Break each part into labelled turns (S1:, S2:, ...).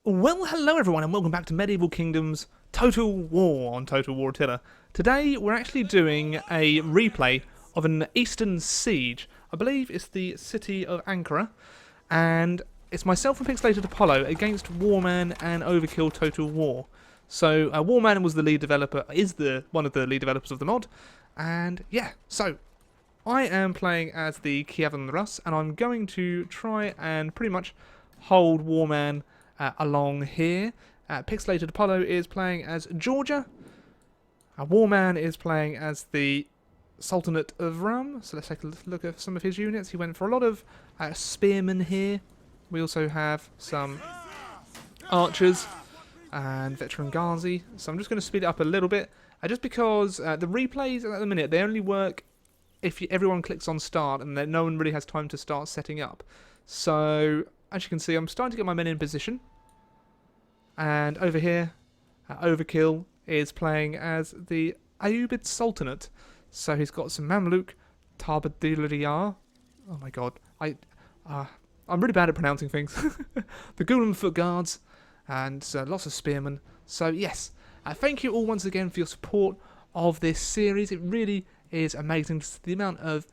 S1: Well, hello everyone and welcome back to Medieval Kingdoms Total War on Total War Attila. Today we're actually doing a replay of an eastern siege. I believe it's the city of Ankara, and it's myself and Pixelated Apollo against Warman and Overkill Total War. So Warman was the lead developer, one of the lead developers of the mod, and yeah, so I am playing as the Cavalry, and I'm going to try and pretty much hold Warman along here. Pixelated Apollo is playing as Georgia. Warman is playing as the Sultanate of Rum. So let's take a look at some of his units. He went for a lot of spearmen here. We also have some archers and veteran Ghazi. So I'm just going to speed it up a little bit, just because the replays at the minute, they only work if everyone clicks on start, and then no one really has time to start setting up. So as you can see, I'm starting to get my men in position. And over here, Overkill is playing as the Ayyubid Sultanate. So he's got some Mamluk, Tabadiliyar. Oh my god, I'm really bad at pronouncing things. The Gulam Foot Guards, and lots of spearmen. So yes, thank you all once again for your support of this series. It really is amazing to see the amount of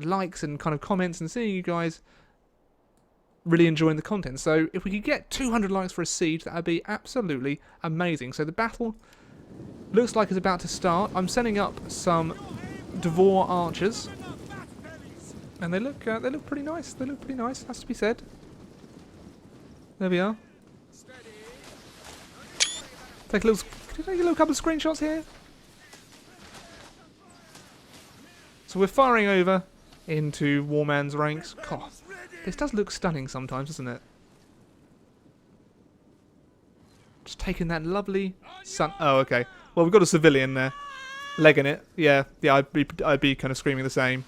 S1: likes and kind of comments, and seeing you guys really enjoying the content. So if we could get 200 likes for a siege, that would be absolutely amazing. So the battle looks like it's about to start. I'm setting up some Devor archers, and they look pretty nice. They look pretty nice, has to be said. There we are. Can you take a little couple of screenshots here? So we're firing over into Warman's ranks. God, this does look stunning sometimes, doesn't it? Just taking that lovely sun. Oh, okay. Well, we've got a civilian there, legging it. Yeah. I'd be kind of screaming the same.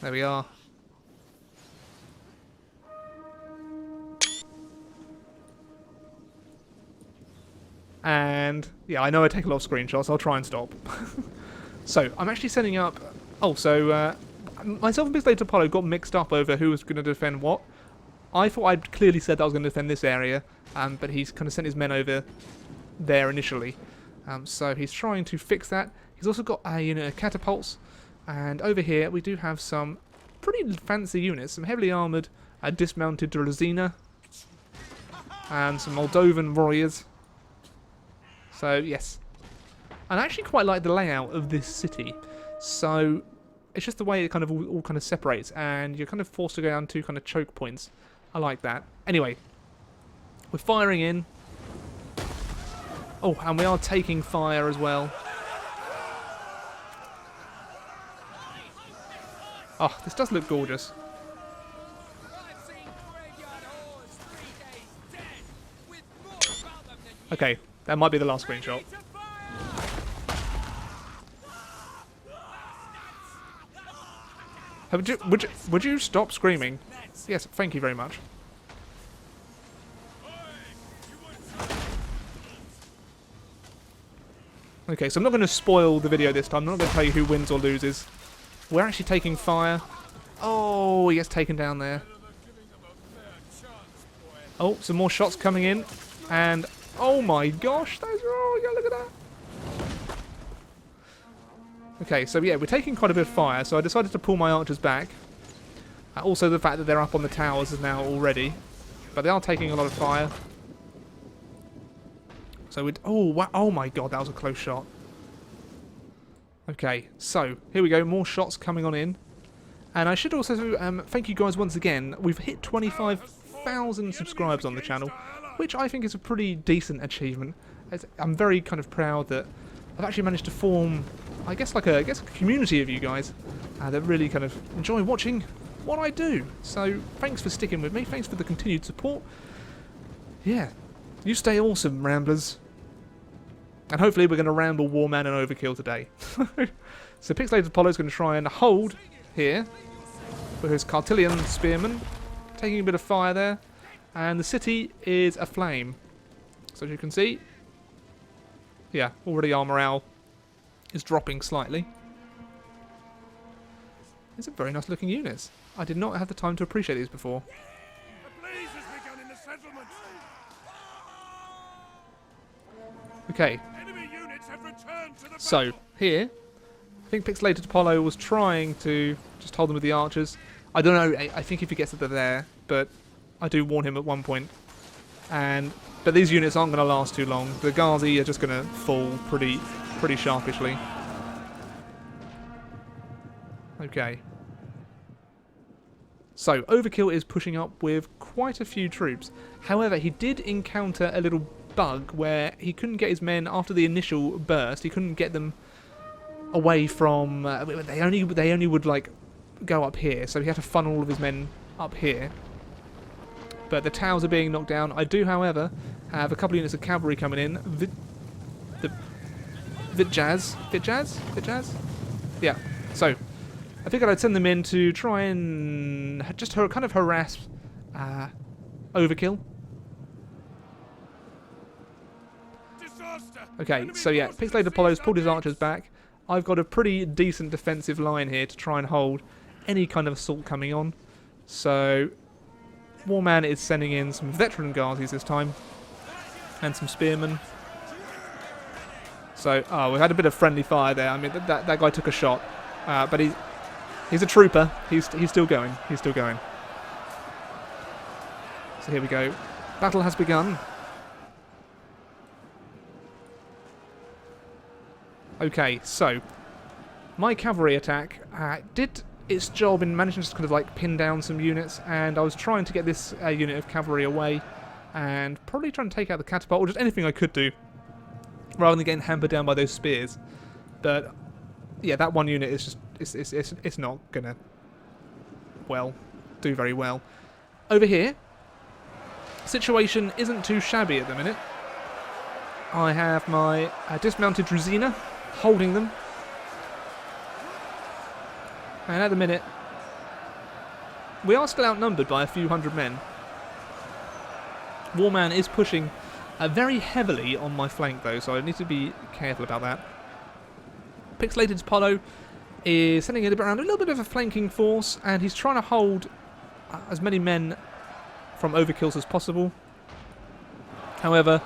S1: There we are. And yeah, I know I take a lot of screenshots. I'll try and stop. So I'm actually setting up. Oh, so myself and Pixelated Apollo got mixed up over who was going to defend what. I thought I'd clearly said that I was going to defend this area, but he's kind of sent his men over there initially. So he's trying to fix that. He's also got a unit of catapults, and over here we do have some pretty fancy units, some heavily armoured, dismounted Drozina, and some Moldovan warriors. So yes, and I actually quite like the layout of this city. So it's just the way it kind of all kind of separates, and you're kind of forced to go down two kind of choke points. I like that. Anyway, we're firing in. Oh, and we are taking fire as well. Oh, this does look gorgeous. Okay, that might be the last screenshot. Would you stop screaming? Yes, thank you very much. Okay, so I'm not going to spoil the video this time. I'm not going to tell you who wins or loses. We're actually taking fire. Oh, he gets taken down there. Oh, some more shots coming in. And oh my gosh, yeah, look at that. Okay, so yeah, we're taking quite a bit of fire, so I decided to pull my archers back. Also the fact that they're up on the towers is now already. But they are taking a lot of fire. So we'd... Oh, wow, oh my god, that was a close shot. Okay, so here we go, more shots coming on in. And I should also thank you guys once again. We've hit 25,000 subscribers on the channel, which I think is a pretty decent achievement. I'm very kind of proud that I've actually managed to form, I guess a community of you guys that really kind of enjoy watching what I do. So thanks for sticking with me. Thanks for the continued support. Yeah, you stay awesome, Ramblers. And hopefully we're going to ramble Warman and Overkill today. So Pixelated Apollo is going to try and hold here with his Cartilian spearmen, taking a bit of fire there. And the city is aflame. So as you can see, yeah, already our morale is dropping slightly. These are very nice looking units. I did not have the time to appreciate these before.
S2: A blaze has begun in the settlement.
S1: Okay,
S2: Enemy units have returned to the
S1: so
S2: battle.
S1: here, I think Pixelated Apollo was trying to just hold them with the archers. I don't know, I think if he gets it, they're there, but I do warn him at one point. But these units aren't going to last too long. The Ghazi are just going to fall pretty sharpishly. Okay. So, Overkill is pushing up with quite a few troops. However, he did encounter a little bug where he couldn't get his men after the initial burst. He couldn't get them away from... they only would, like, go up here. So he had to funnel all of his men up here. But the towers are being knocked down. I do, however, have a couple of units of cavalry coming in. Vitjaz? Yeah. So, I figured I'd send them in to try and just kind of harass Overkill.
S2: Disaster.
S1: Okay, so yeah, Pixelated Apollo's pulled his archers back. I've got a pretty decent defensive line here to try and hold any kind of assault coming on. So, Warman is sending in some veteran Ghazis this time. And some spearmen. So, we had a bit of friendly fire there. I mean, that guy took a shot. But he's a trooper. He's still going. He's still going. So here we go. Battle has begun. Okay, so my cavalry attack did its job in managing to kind of like pin down some units, and I was trying to get this unit of cavalry away and probably trying to take out the catapult, or just anything I could do rather than getting hampered down by those spears. But yeah, that one unit is just it's not gonna do very well. Over here, situation isn't too shabby at the minute. I have my dismounted Druzina holding them, and at the minute we are still outnumbered by a few hundred men. Warman is pushing very heavily on my flank though, so I need to be careful about that. Pixelated Apollo is sending it around a little bit of a flanking force, and he's trying to hold as many men from Overkills as possible. However,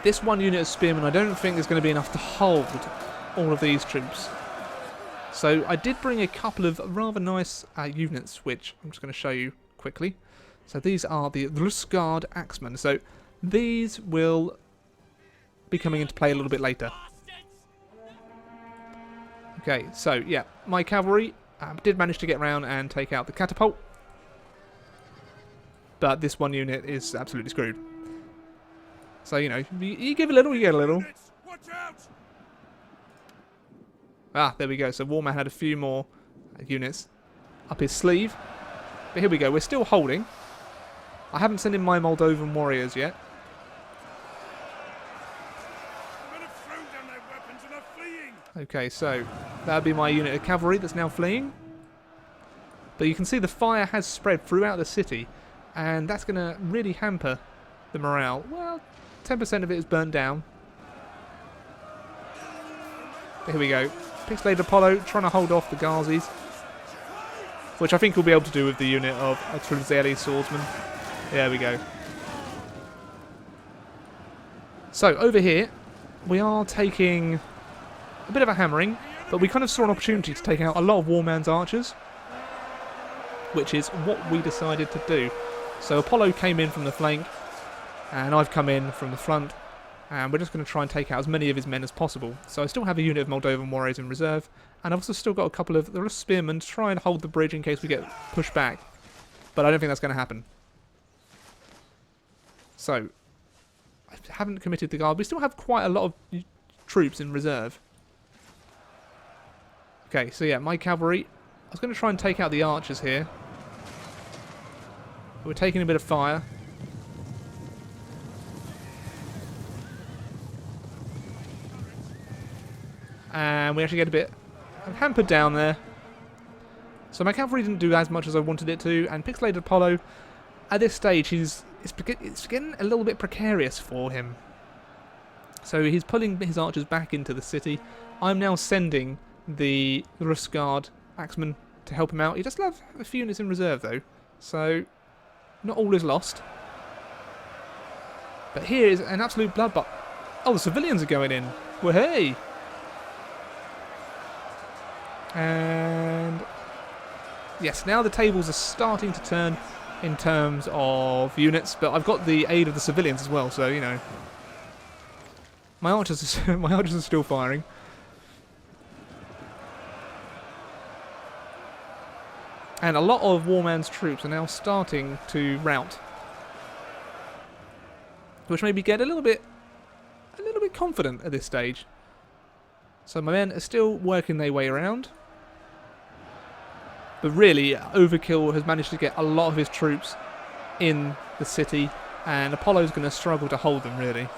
S1: this one unit of spearmen I don't think is going to be enough to hold all of these troops. So I did bring a couple of rather nice units, which I'm just going to show you quickly. So these are the Rusgard Axemen. So these will be coming into play a little bit later. Okay, so yeah, my cavalry did manage to get around and take out the catapult. But this one unit is absolutely screwed. So, you know, you give a little, you get a little.
S2: Watch out.
S1: Ah, there we go. So Warman had a few more units up his sleeve. But here we go. We're still holding. I haven't sent in my Moldovan warriors yet.
S2: The men have thrown down their weapons and are fleeing.
S1: Okay, so that would be my unit of cavalry that's now fleeing. But you can see the fire has spread throughout the city, and that's going to really hamper the morale. Well, 10% of it is burnt down. Here we go. Pixelated Apollo trying to hold off the Ghazis, which I think we'll be able to do with the unit of a Trunzeli swordsman. There we go. So over here, we are taking a bit of a hammering, but we kind of saw an opportunity to take out a lot of Warman's archers, which is what we decided to do. So Apollo came in from the flank, and I've come in from the front, and we're just going to try and take out as many of his men as possible. So I still have a unit of Moldovan warriors in reserve, and I've also still got a couple of the spearmen to try and hold the bridge in case we get pushed back. But I don't think that's going to happen. So, I haven't committed the guard. We still have quite a lot of troops in reserve. Okay, so yeah, my cavalry. I was going to try and take out the archers here. We're taking a bit of fire. And we actually get a bit hampered down there. So my cavalry didn't do as much as I wanted it to, and Pixelated Apollo, at this stage, it's getting a little bit precarious for him. So he's pulling his archers back into the city. I'm now sending the Rusgard Axeman to help him out. He does have a few units in reserve though, so not all is lost. But here is an absolute bloodbath. Oh, the civilians are going in. Well, hey! And yes, now the tables are starting to turn in terms of units, but I've got the aid of the civilians as well, so you know. My archers are still firing. And a lot of Warman's troops are now starting to rout, which made me get a little bit confident at this stage. So my men are still working their way around, but really Overkill has managed to get a lot of his troops in the city, and Apollo's going to struggle to hold them really.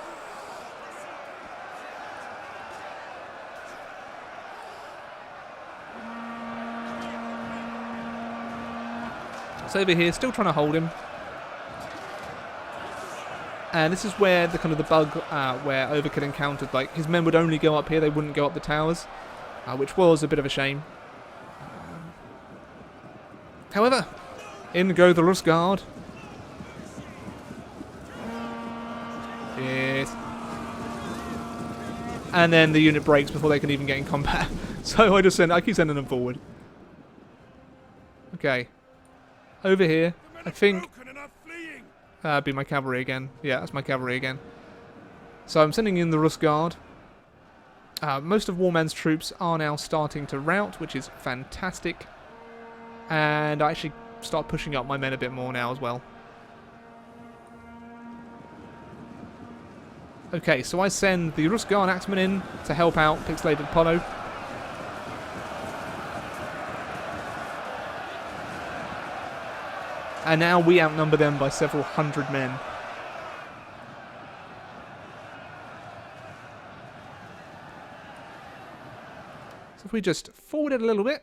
S1: So over here, still trying to hold him. And this is where the kind of the bug where Overkill encountered, like his men would only go up here, they wouldn't go up the towers, which was a bit of a shame. However, in go the Rusgard. Yes. And then the unit breaks before they can even get in combat. So I keep sending them forward. Okay. Over here, I think that'd be my cavalry again. Yeah, that's my cavalry again. So I'm sending in the Rusgard. Most of Warman's troops are now starting to rout, which is fantastic. And I actually start pushing up my men a bit more now as well. Okay, so I send the Rusgard Axeman in to help out Pixelated Apollo. And now we outnumber them by several hundred men. So if we just forward it a little bit,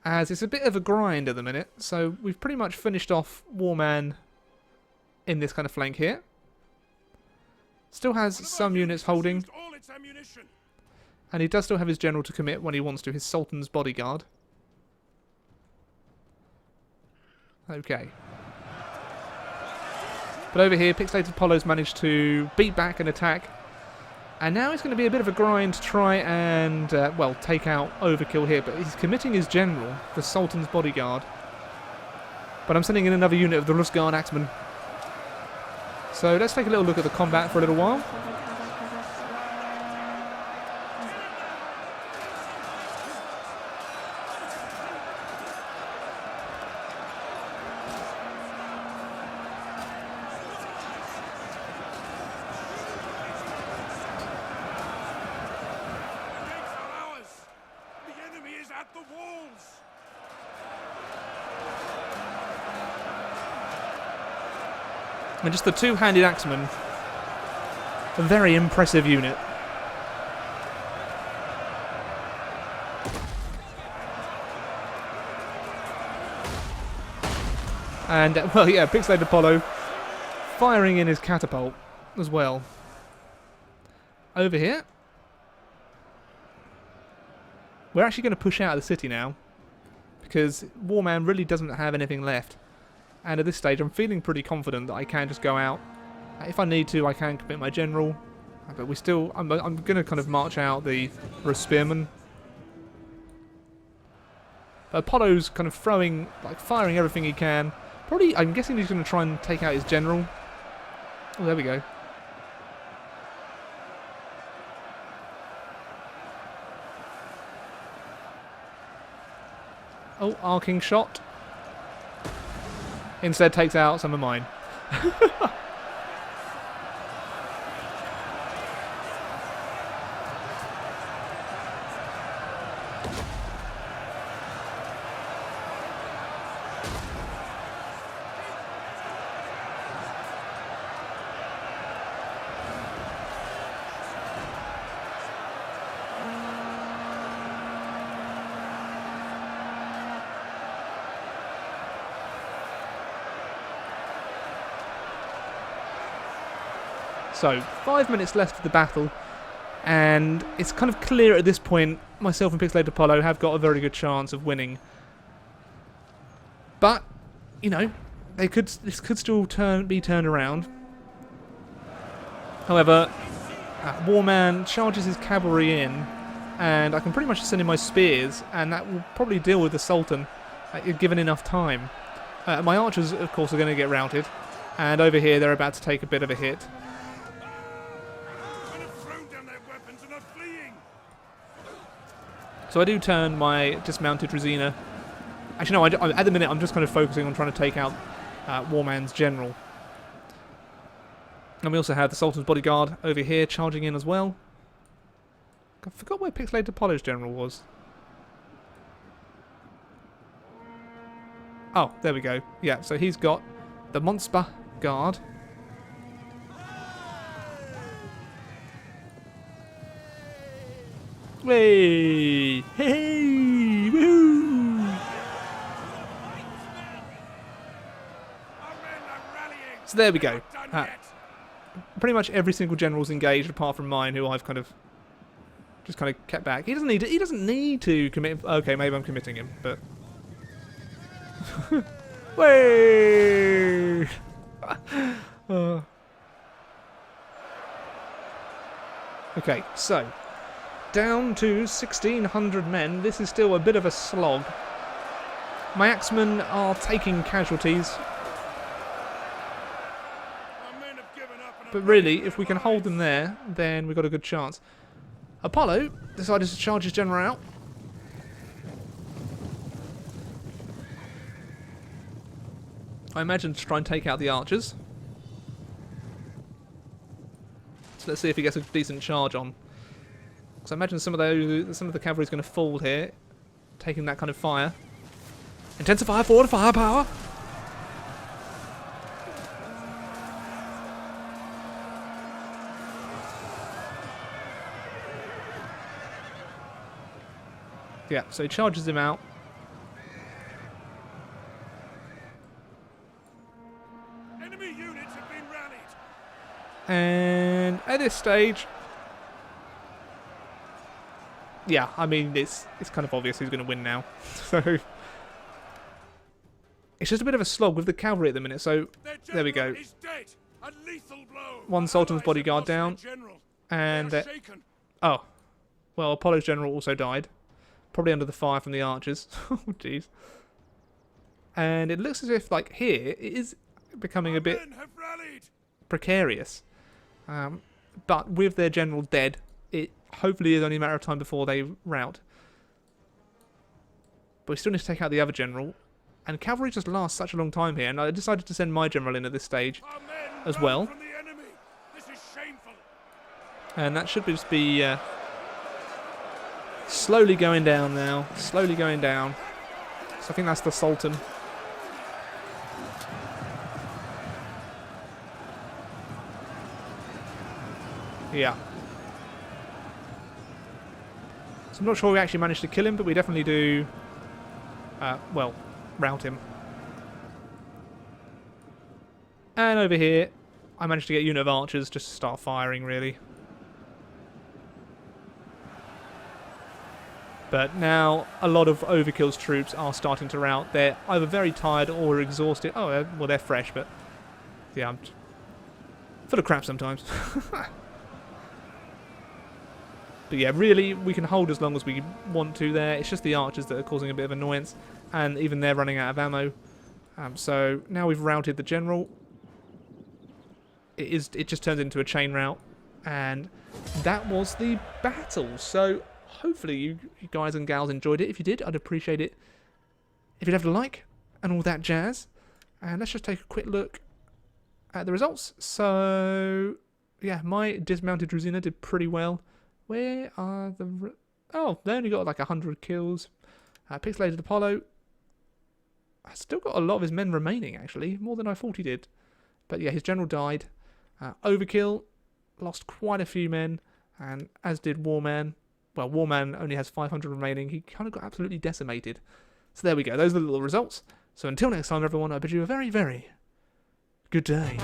S1: as it's a bit of a grind at the minute, so we've pretty much finished off Warman in this kind of flank here. Still has some units holding, and he does still have his general to commit when he wants to, his Sultan's bodyguard. Okay. But over here, Pixelated Apollo's managed to beat back an attack. And now it's going to be a bit of a grind to try and, well, take out Overkill here. But he's committing his general, the Sultan's bodyguard. But I'm sending in another unit of the Rusgard Axeman. So let's take a little look at the combat for a little while. And just the two-handed axeman, a very impressive unit. And, well, yeah, Pixelated Apollo firing in his catapult as well. Over here, we're actually going to push out of the city now, because Warman really doesn't have anything left. And at this stage, I'm feeling pretty confident that I can just go out. If I need to, I can commit my general. But we still, I'm going to kind of march out the spearmen. But Apollo's kind of firing everything he can. Probably, I'm guessing he's going to try and take out his general. Oh, there we go. Oh, arcing shot. Instead takes out some of mine. So, 5 minutes left of the battle, And it's kind of clear at this point, myself and Pixelated Apollo have got a very good chance of winning. But, you know, this could still be turned around. However, Warman charges his cavalry in, and I can pretty much send in my spears, and that will probably deal with the Sultan, given enough time. My archers, of course, are going to get routed, and over here they're about to take a bit of a hit. So I do turn my dismounted Rosina. Actually, no, at the minute I'm just kind of focusing on trying to take out Warman's general. And we also have the Sultan's bodyguard over here charging in as well. I forgot where Pixelated Apollo's general was. Oh, there we go. Yeah, so he's got the Monster Guard. Way! Hey! Woo! So there we go. Pretty much every single general's engaged apart from mine, who I've kind of just kept back. He doesn't need to commit. Okay, maybe I'm committing him, but way. Okay, so down to 1,600 men. This is still a bit of a slog. My axemen are taking casualties. But really, if we can hold them there, then we've got a good chance. Apollo decided to charge his general out. I imagine to try and take out the archers. So let's see if he gets a decent charge on. So I imagine some of the cavalry is going to fall here, taking that kind of fire. Intensify forward firepower. Yeah, so he charges him out.
S2: Enemy units have been rallied.
S1: And at this stage, yeah, I mean it's kind of obvious who's going to win now. So it's just a bit of a slog with the cavalry at the minute. So there we go. One Sultan's bodyguard down, and oh, well, Apollo's general also died. Probably under the fire from the archers. Oh, jeez. And it looks as if, like, here, it is becoming a bit precarious. But with their general dead, it hopefully is only a matter of time before they rout. But we still need to take out the other general. And cavalry just lasts such a long time here. And I decided to send my general in at this stage as well. And that should just be slowly going down now. Slowly going down. So I think that's the Sultan. Yeah. So I'm not sure we actually managed to kill him, but we definitely do, well, rout him. And over here, I managed to get a unit of archers just to start firing, really. But now a lot of Overkill's troops are starting to rout. They're either very tired or exhausted. Oh, well, they're fresh, but yeah, I'm full of crap sometimes. But yeah, really, we can hold as long as we want to there. It's just the archers that are causing a bit of annoyance, and even they're running out of ammo. So now we've routed the general. It just turns into a chain rout, and that was the battle. So hopefully you guys and gals enjoyed it. If you did, I'd appreciate it if you'd have a like and all that jazz. And let's just take a quick look at the results. So yeah, my dismounted Rosina did pretty well. Where are the... Oh, they only got like 100 kills. Pixelated Apollo has still got a lot of his men remaining, actually. More than I thought he did. But yeah, his general died. Overkill lost quite a few men. And as did Warman. Well, Warman only has 500 remaining. He kind of got absolutely decimated. So there we go. Those are the little results. So until next time, everyone, I bid you a very, very good day.